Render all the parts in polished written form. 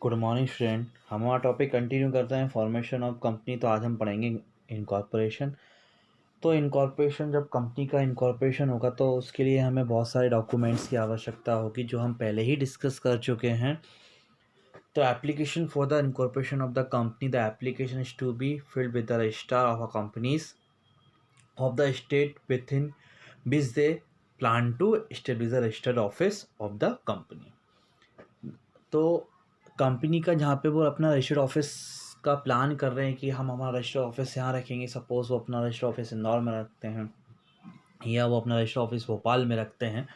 Good morning student. हम हमारा topic continue करते हैं फॉर्मेशन ऑफ कंपनी। तो आज हम पढ़ेंगे इनकॉर्पोरेशन। तो इनकॉर्पोरेशन, जब कंपनी का इनकॉर्पोरेशन होगा तो उसके लिए हमें बहुत सारे डॉक्यूमेंट्स की आवश्यकता होगी जो हम पहले ही डिस्कस कर चुके हैं। तो application for the incorporation of the company, the application is to be filled with the registrar of a companies of the state within which they plan to establish the registered office of the company. तो company का जहाँ पे वो अपना registered office का plan कर रहे हैं कि हम हमारा रजिस्टर्ड ऑफिस यहाँ रखेंगे, सपोज़ वो अपना रजिस्टर्ड ऑफिस इंदौर में रखते हैं या वो अपना रजिस्टर्ड ऑफिस भोपाल में रखते हैं,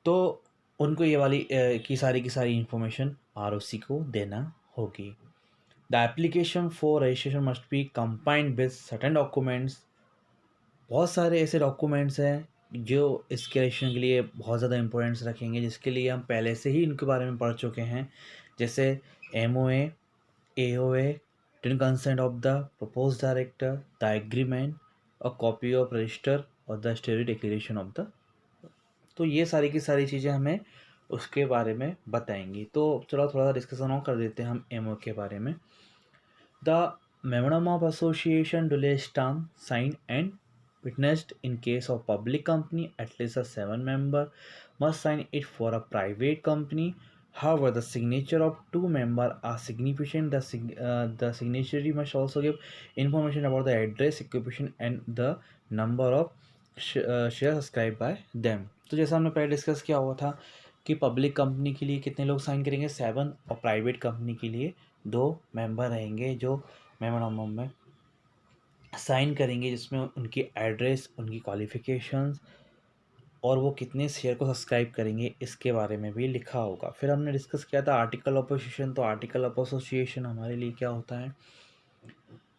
तो उनको ये वाली की सारी इन्फॉर्मेशन आरओसी को देना होगी। The application for registration must be combined with certain documents. बहुत सारे ऐसे डॉक्यूमेंट्स हैं जो इसके रजिस्ट्रेशन के लिए बहुत ज़्यादा इंपॉर्टेंस रखेंगे, जिसके लिए हम पहले से ही इनके बारे में पढ़ चुके हैं, जैसे MOA, AOA, written consent of the proposed director, the agreement, a copy of register और द स्टेरी डिक्लेरेशन ऑफ द। तो ये सारी की सारी चीज़ें हमें उसके बारे में बताएंगी। तो चलो थोड़ा सा डिस्कशन और कर देते हैं हम MOA के बारे में। The memorandum of association duly stamped, signed and witnessed in case of public company, at least a 7 member must sign it for a private company. However, the signature of 2 members are significant. The signatory must also give information about the address, occupation and the number of shares subscribed by them. तो जैसा हमने पहले discuss किया हुआ था कि public company के लिए कितने लोग साइन करेंगे, 7, और प्राइवेट कंपनी के लिए 2 मेंबर रहेंगे जो मेमोरेंडम में साइन करेंगे, जिसमें उनकी एड्रेस, उनकी क्वालिफ़िकेशंस और वो कितने शेयर को सब्सक्राइब करेंगे इसके बारे में भी लिखा होगा। फिर हमने डिस्कस किया था आर्टिकल ऑफ एसोसिएशन। तो आर्टिकल ऑफ एसोसिएशन हमारे लिए क्या होता है,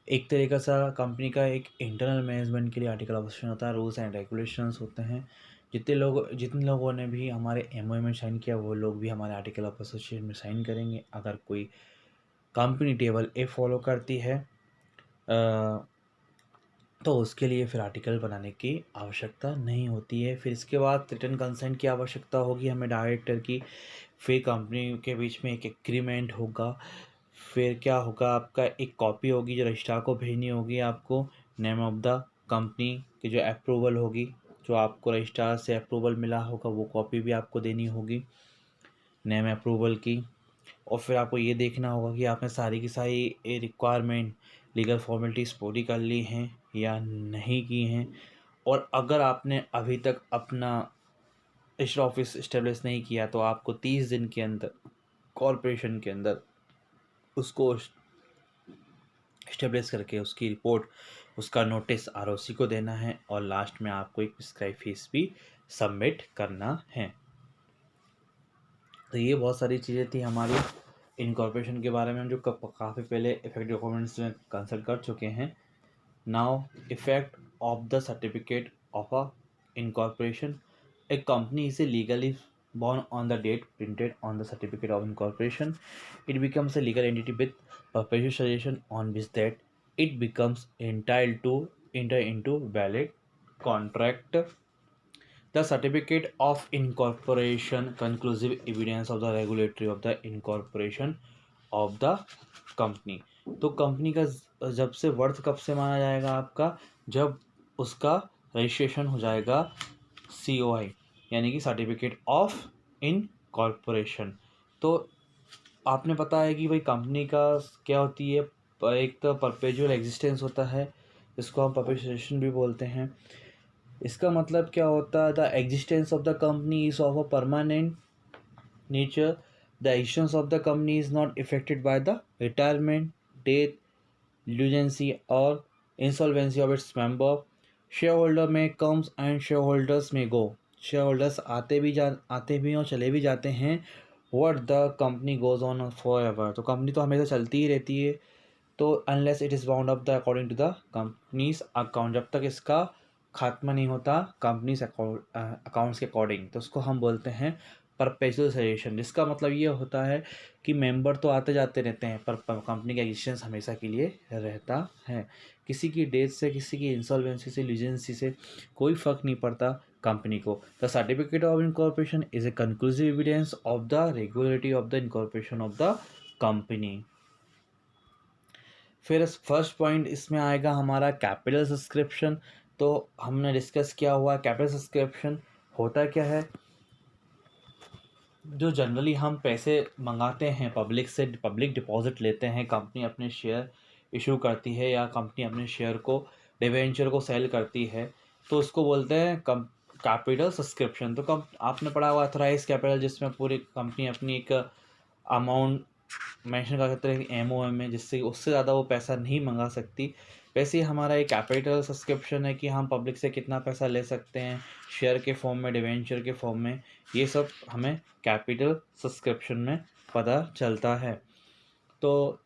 एक तरीका सा कंपनी का एक इंटरनल मैनेजमेंट के लिए आर्टिकल ऑफ एसोसिएशन होता है। रूल्स एंड रेगुलेशंस होते हैं। जितने लोगों ने भी हमारे MOA में साइन किया वो लोग भी हमारे आर्टिकल ऑफ एसोसिएशन में साइन करेंगे। अगर कोई कंपनी टेबल ए फॉलो करती है तो उसके लिए फिर आर्टिकल बनाने की आवश्यकता नहीं होती है। फिर इसके बाद रिटन कंसेंट की आवश्यकता होगी हमें डायरेक्टर की। फिर कंपनी के बीच में एक एग्रीमेंट होगा। फिर क्या होगा, आपका एक कॉपी होगी जो रजिस्ट्रार को भेजनी होगी आपको, नेम ऑफ द कंपनी की जो अप्रूवल होगी, जो आपको रजिस्ट्रार से अप्रूवल मिला होगा वो कॉपी भी आपको देनी होगी नेम अप्रूवल की। और फिर आपको ये देखना होगा कि आपने सारी की सारी रिक्वायरमेंट, लीगल फॉर्मेलिटीज़ पूरी कर ली हैं या नहीं की हैं। और अगर आपने अभी तक अपना रजिस्टर ऑफिस इस्टेब्लिश नहीं किया तो आपको 30 दिन के अंदर कॉरपोरेशन के अंदर उसको इस्टेब्लिश करके उसकी रिपोर्ट, उसका नोटिस आरओसी को देना है और लास्ट में आपको एक प्रिस्क्राइब फीस भी सबमिट करना है। तो ये बहुत सारी चीज़ें थी हमारी इनकॉर्पोरेशन के बारे में, हम जो काफ़ी पहले इफेक्ट डॉक्यूमेंट्स में कंसल्ट कर चुके हैं। Now effect of the certificate of a incorporation. A company is legally born on the date printed on the certificate of incorporation. It becomes a legal entity with perpetuation on which that it becomes entitled to enter into valid contract. The certificate of incorporation conclusive evidence of the regulatory of the incorporation of the company. तो company का जब से worth कब से माना जाएगा आपका, जब उसका रजिस्ट्रेशन हो जाएगा COI यानी कि सर्टिफिकेट ऑफ इनकॉर्पोरेशन। तो आपने पता है कि भाई कंपनी का क्या होती है, एक तो परपेचुअल एग्जिस्टेंस होता है, इसको हम परपेचुएशन भी बोलते हैं। इसका मतलब क्या होता है, the existence of the company is of a permanent nature. The existence of the company is not affected by the retirement, death, lunacy और insolvency of its member. Shareholder may comes and shareholders may go. Share holders आते भी और चले भी जाते हैं। What the company goes on forever. तो company तो हमेशा चलती ही रहती है। तो unless it is bound up the according to the companies account, जब तक इसका खात्मा नहीं होता कंपनीज अकाउंट्स के अकॉर्डिंग, तो उसको हम बोलते हैं परपेचुअल सजेशन। जिसका मतलब ये होता है कि मेंबर तो आते जाते रहते हैं पर कंपनी का एग्जिस्टेंस हमेशा के लिए रहता है। किसी की डेथ से, किसी की इंसॉल्वेंसी से, लीजेंसी से कोई फ़र्क नहीं पड़ता कंपनी को। The certificate of incorporation is a conclusive evidence of the regularity of the incorporation of the company. फिर फर्स्ट पॉइंट इसमें आएगा हमारा कैपिटल सब्सक्रिप्शन। तो हमने डिस्कस किया हुआ कैपिटल सब्सक्रिप्शन होता क्या है। जो जनरली हम पैसे मंगाते हैं पब्लिक से, पब्लिक डिपॉजिट लेते हैं, कंपनी अपने शेयर इशू करती है या कंपनी अपने शेयर को, डिवेंचर को सेल करती है, तो उसको बोलते हैं कैपिटल सब्सक्रिप्शन। तो कब आपने पढ़ा हुआ ऑथराइज कैपिटल, जिसमें पूरी कंपनी अपनी एक अमाउंट मेंशन कर सकते हैं एमओएम में, जिससे उससे ज़्यादा वो पैसा नहीं मंगा सकती। वैसे ही हमारा एक कैपिटल सब्सक्रिप्शन है कि हम पब्लिक से कितना पैसा ले सकते हैं शेयर के फॉर्म में, डिवेंचर के फॉर्म में, ये सब हमें कैपिटल सब्सक्रिप्शन में पता चलता है। तो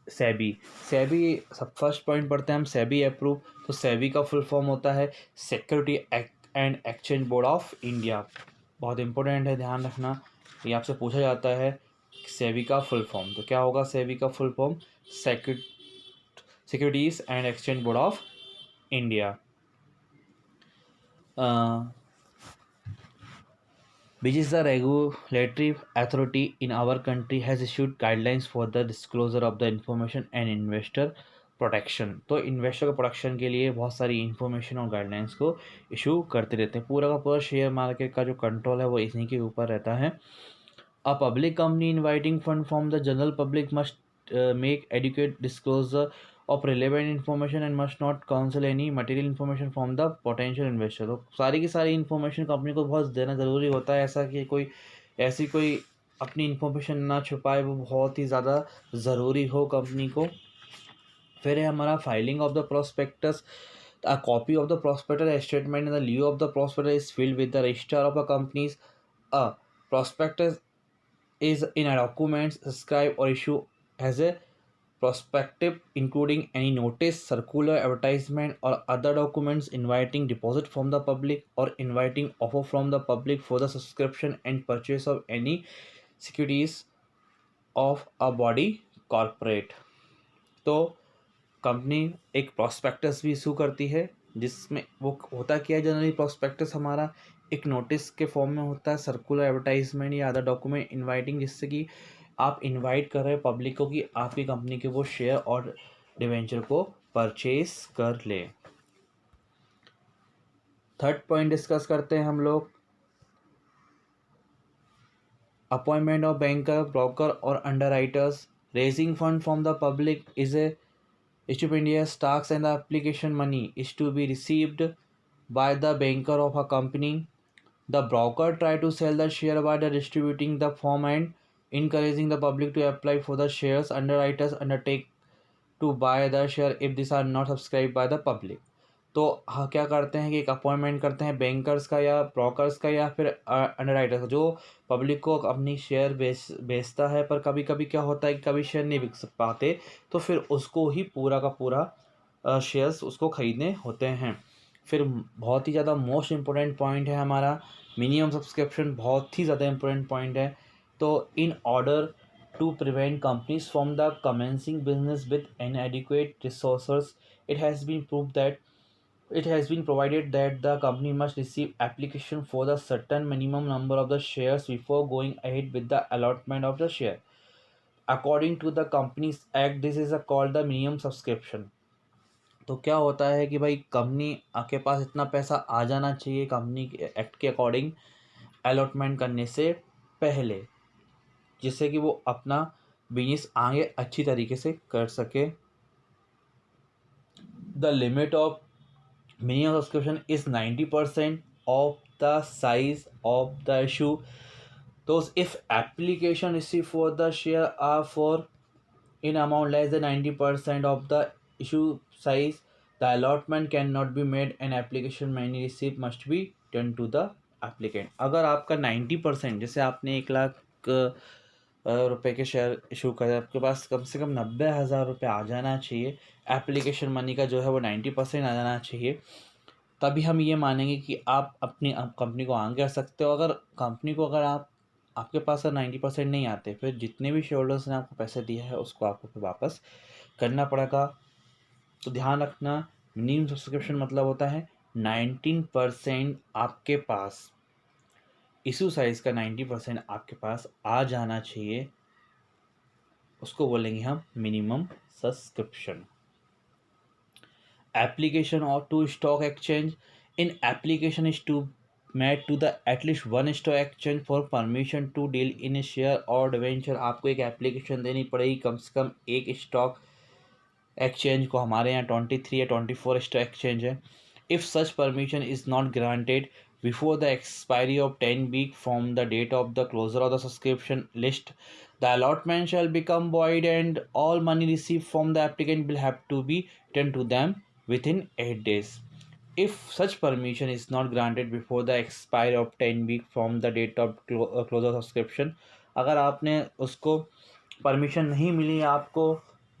सेबी सेबी सब फर्स्ट पॉइंट पढ़ते हैं हम, सेबी अप्रूव। तो सेबी का फुल फॉर्म होता है security and exchange board of India. बहुत इंपॉर्टेंट है, ध्यान रखना, ये आपसे पूछा जाता है सेबी का फुल फॉर्म। तो क्या होगा सेबी का full form? Securities and exchange board of India. Which is the regulatory authority in our country has issued guidelines for the disclosure of the information and investor protection. तो इन्वेस्टर को protection के लिए बहुत सारी इन्फॉर्मेशन और guidelines को issue करते रहते हैं। पूरा का पूरा शेयर मार्केट का जो कंट्रोल है वो इन्हीं के ऊपर रहता है। A public company inviting fund from the general public must make adequate disclosure of relevant information and must not counsel any material information from the potential investor। तो सारी की सारी इन्फॉर्मेशन कंपनी को बहुत देना ज़रूरी होता है, ऐसा कि कोई ऐसी कोई अपनी इन्फॉर्मेशन ना छुपाए, वो बहुत ही ज़्यादा ज़रूरी हो कंपनी को। फिर है हमारा filing of the prospectus. A copy of the prospectus statement in the lieu of the prospectus is filed with the registrar of a company's a prospectus is in a document subscribed or issue as a prospective, including any notice, circular, advertisement, or other documents inviting deposit from the public or inviting offer from the public for the subscription and purchase of any securities of a body corporate। तो company एक prospectus भी issue करती है, जिसमें वो होता क्या है, जनरली प्रोस्पेक्टस हमारा एक नोटिस के फॉर्म में होता है, सर्कुलर, एडवर्टाइजमेंट या अदर डॉक्यूमेंट इनवाइटिंग, जिससे कि आप इनवाइट कर रहे हैं पब्लिक को कि आपकी कंपनी के वो शेयर और डिवेंचर को परचेज कर ले। थर्ड पॉइंट डिस्कस करते हैं हम लोग, अपॉइंटमेंट ऑफ बैंकर, ब्रोकर और underwriters. Raising fund from the public is a Stipendious tax and the application money is to be received by the banker of a company. The broker try to sell the share by the distributing the form and encouraging the public to apply for the shares. Underwriters undertake to buy the share if these are not subscribed by the public। तो हाँ, क्या करते हैं कि एक appointment करते हैं bankers का या ब्रोकर्स का या फिर अंडरराइटर्स का, जो पब्लिक को अपनी शेयर बेचता है। पर कभी कभी क्या होता है कि कभी शेयर नहीं बिक पाते, तो फिर उसको ही पूरा का पूरा शेयर्स उसको ख़रीदने होते हैं। फिर बहुत ही ज़्यादा मोस्ट इम्पोर्टेंट पॉइंट है हमारा मिनिमम सब्सक्रिप्शन, बहुत ही ज़्यादा इम्पोर्टेंट पॉइंट है। तो in order to prevent companies from the commencing business with inadequate resources, it has been proved that it has been provided that the company must receive application for the certain minimum number of the shares before going ahead with the allotment of the share according to the companies act। This is a called the minimum subscription। तो क्या होता है कि भाई company आपके पास इतना पैसा आ जाना चाहिए कंपनी के एक्ट के अकॉर्डिंग अलॉटमेंट करने से पहले, जिससे कि वो अपना बिजनेस आगे अच्छी तरीके से कर सके। The limit of minimum subscription is 90% of the size of the issue। Those if application received for the share are for in amount less than 90% of the issue size, the allotment cannot be made and application money receipt must be done to the applicant। अगर आपका 90%, जैसे आपने 1 लाख रुपए के share issue करे, आपके पास कम से कम 90,000 रुपये आ जाना चाहिए, एप्लीकेशन मनी का जो है वो 90% आ जाना चाहिए, तभी हम ये मानेंगे कि आप अपनी कंपनी को आगे कर सकते हो। अगर कंपनी को अगर आपके पास 90% नहीं आते, फिर जितने भी शेयर होल्डर्स ने आपको पैसे दिए हैं उसको आपको फिर वापस करना पड़ेगा। तो ध्यान रखना, मिनिमम सब्सक्रिप्शन मतलब होता है 19% आपके पास, इशू साइज का 90% आपके पास आ जाना चाहिए उसको बोलेंगे हम minimum subscription. Application or to stock exchange. In application is to made to the at least one stock exchange for permission to deal in a share or debenture। आपको एक एप्लीकेशन देनी पड़ेगी कम से कम एक स्टॉक एक्सचेंज को। हमारे यहाँ 23 या 24 स्टॉक एक्सचेंज है। If such permission is not granted before the expiry of 10 week from the date of the closure of the subscription list, the allotment shall become void and all money received from the applicant will have to be returned to them within 8 days. If such permission is not granted before the expiry of 10 week from the date of close of subscription, अगर आपने उसको permission नहीं मिली आपको,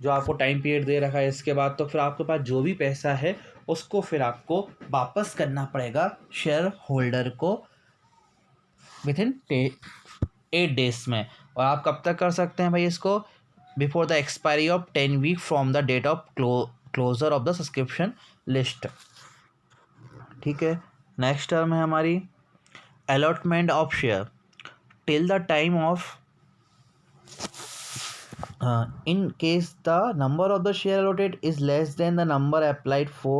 जो आपको time period दे रखा है इसके बाद, तो फिर आपके पास जो भी पैसा है उसको फिर आपको वापस करना पड़ेगा शेयर होल्डर को विद इन 8 डेज में। और आप कब तक कर सकते हैं भाई इसको? Before the expiry of 10 week from the date of closure of the subscription list. ठीक है। नेक्स्ट टर्म है हमारी allotment of share till the time of in case the number of the share allotted is less than the number applied for,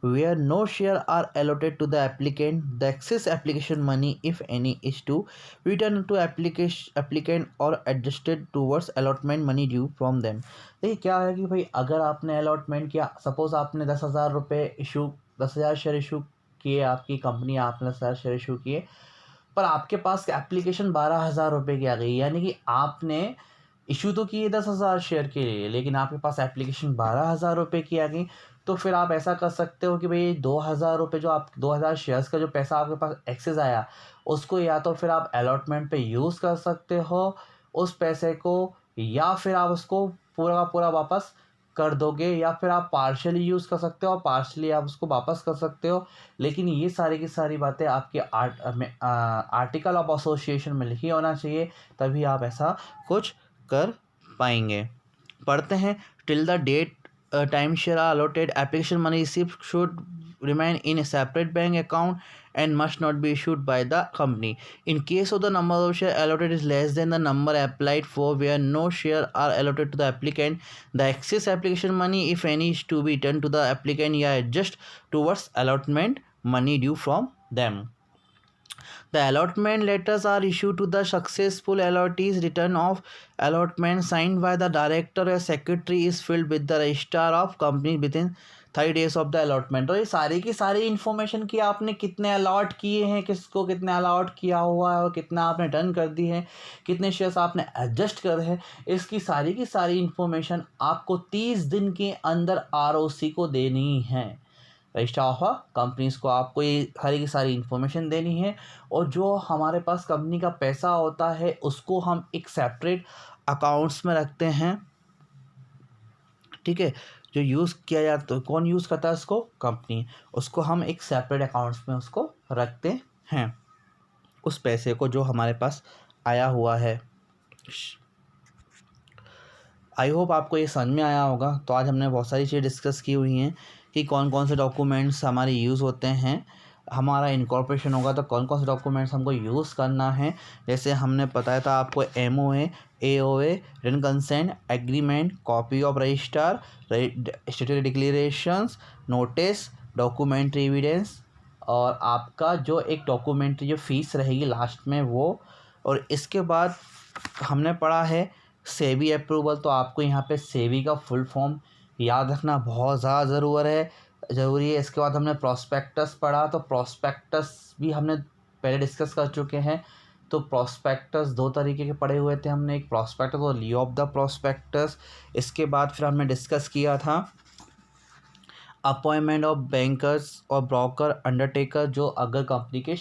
where no share are allotted to the applicant, the excess application money if any is to return to applicant or adjusted towards allotment money due from them। देखिए क्या है कि भाई अगर आपने allotment किया, suppose आपने 10,000 रुपये इशू 10,000 शेयर इशू किए, आपकी कंपनी आपने 10,000 शेयर इशू किए, पर आपके पास एप्लीकेशन 12,000 रुपये की आ गई, यानी कि आपने इशू तो किए 10,000 शेयर के लिए, लेकिन आपके पास एप्लीकेशन 12,000 रुपये की आ गई। तो फिर आप ऐसा कर सकते हो कि भाई 2,000 रुपये जो आप 2,000 शेयर्स का जो पैसा आपके पास एक्सेस आया, उसको या तो फिर आप अलॉटमेंट पे यूज़ कर सकते हो उस पैसे को, या फिर आप उसको पूरा का पूरा वापस कर दोगे, या फिर आप पार्शली यूज़ कर सकते हो और पार्शली आप उसको वापस कर सकते हो। लेकिन ये सारी की सारी बातें आपके आर्टिकल ऑफ एसोसिएशन में लिखी होना चाहिए, तभी आप ऐसा कुछ कर पाएंगे। पढ़ते हैं। Till the date time share allotted application money receive should remain in a separate bank account and must not be issued by the company. In case of the number of share allotted is less than the number applied for, where no share are allotted to the applicant, the excess application money if any is to be returned to the applicant या adjust towards allotment money due from them. The allotment letters are issued to the successful allottees. Return of allotment signed by the director or secretary is filled with the registrar of company within 30 days of the allotment। तो ये सारी की सारी information की आपने कितने allot किए हैं, किसको कितने अलॉट किया हुआ है और कितना आपने रिटर्न कर दी है, कितने शेयर्स आपने एडजस्ट करे हैं, इसकी सारी की सारी इन्फॉर्मेशन आपको 30 दिन के अंदर आरओसी को देनी है। रजिस्टर ऑफ कंपनीज को आपको ये सारी की सारी इन्फॉर्मेशन देनी है। और जो हमारे पास कंपनी का पैसा होता है उसको हम एक सेपरेट अकाउंट्स में रखते हैं। ठीक है। जो यूज़ किया जाता है, कौन यूज़ करता है उसको? कंपनी। उसको हम एक सेपरेट अकाउंट्स में उसको रखते हैं, उस पैसे को जो हमारे पास आया हुआ है। आई होप आपको ये समझ में आया होगा। तो आज हमने बहुत सारी चीज़ें डिस्कस की हुई हैं कि कौन कौन से डॉक्यूमेंट्स हमारे यूज़ होते हैं। हमारा इनकॉर्पोरेशन होगा तो कौन कौन से डॉक्यूमेंट्स हमको यूज़ करना है। जैसे हमने बताया था आपको MOA, AOA, written consent, agreement, copy of register, statutory declarations, notice, documentary evidence, और आपका जो एक डॉक्यूमेंट्री जो फ़ीस रहेगी लास्ट में वो। और इसके बाद हमने पढ़ा है सेबी अप्रूवल। तो आपको यहाँ पे सेबी का फुल फॉर्म याद रखना बहुत ज़्यादा ज़रूरी है। इसके बाद हमने प्रोस्पेक्टस पढ़ा। तो प्रोस्पेक्टस भी हमने पहले डिस्कस कर चुके हैं। तो प्रोस्पेक्टस 2 तरीके के पढ़े हुए थे हमने, एक प्रोस्पेक्टस और ली ऑफ द प्रोस्पेक्टस। इसके बाद फिर हमने डिस्कस किया था अपॉइंटमेंट ऑफ बैंकर्स और ब्रोकर अंडरटेकर, जो अगर कंपनी के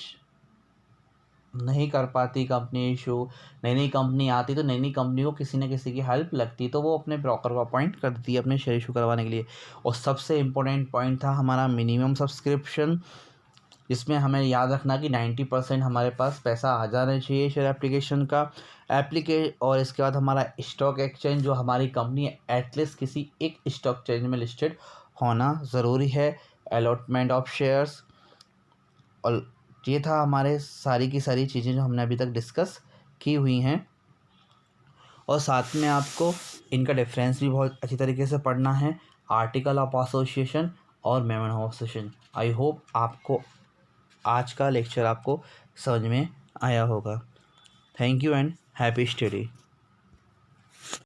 नहीं कर पाती कंपनी इशू, नई कंपनी आती तो नई कंपनी को किसी न किसी की हेल्प लगती, तो वो अपने ब्रोकर को अपॉइंट करती है अपने शेयर इशू करवाने के लिए। और सबसे इम्पोर्टेंट पॉइंट था हमारा मिनिमम सब्सक्रिप्शन, जिसमें हमें याद रखना कि 90% हमारे पास पैसा आ जाना चाहिए शेयर एप्लीकेशन का और इसके बाद हमारा स्टॉक एक्सचेंज, जो हमारी कंपनी है एटलीस्ट किसी एक स्टॉक एक्सचेंज में लिस्टेड होना ज़रूरी है। अलॉटमेंट ऑफ शेयर्स, और ये था हमारे सारी की सारी चीज़ें जो हमने अभी तक डिस्कस की हुई हैं। और साथ में आपको इनका डिफरेंस भी बहुत अच्छी तरीके से पढ़ना है, आर्टिकल ऑफ एसोसिएशन और Memon of association. I hope आपको आज का लेक्चर आपको समझ में आया होगा। Thank you and happy study.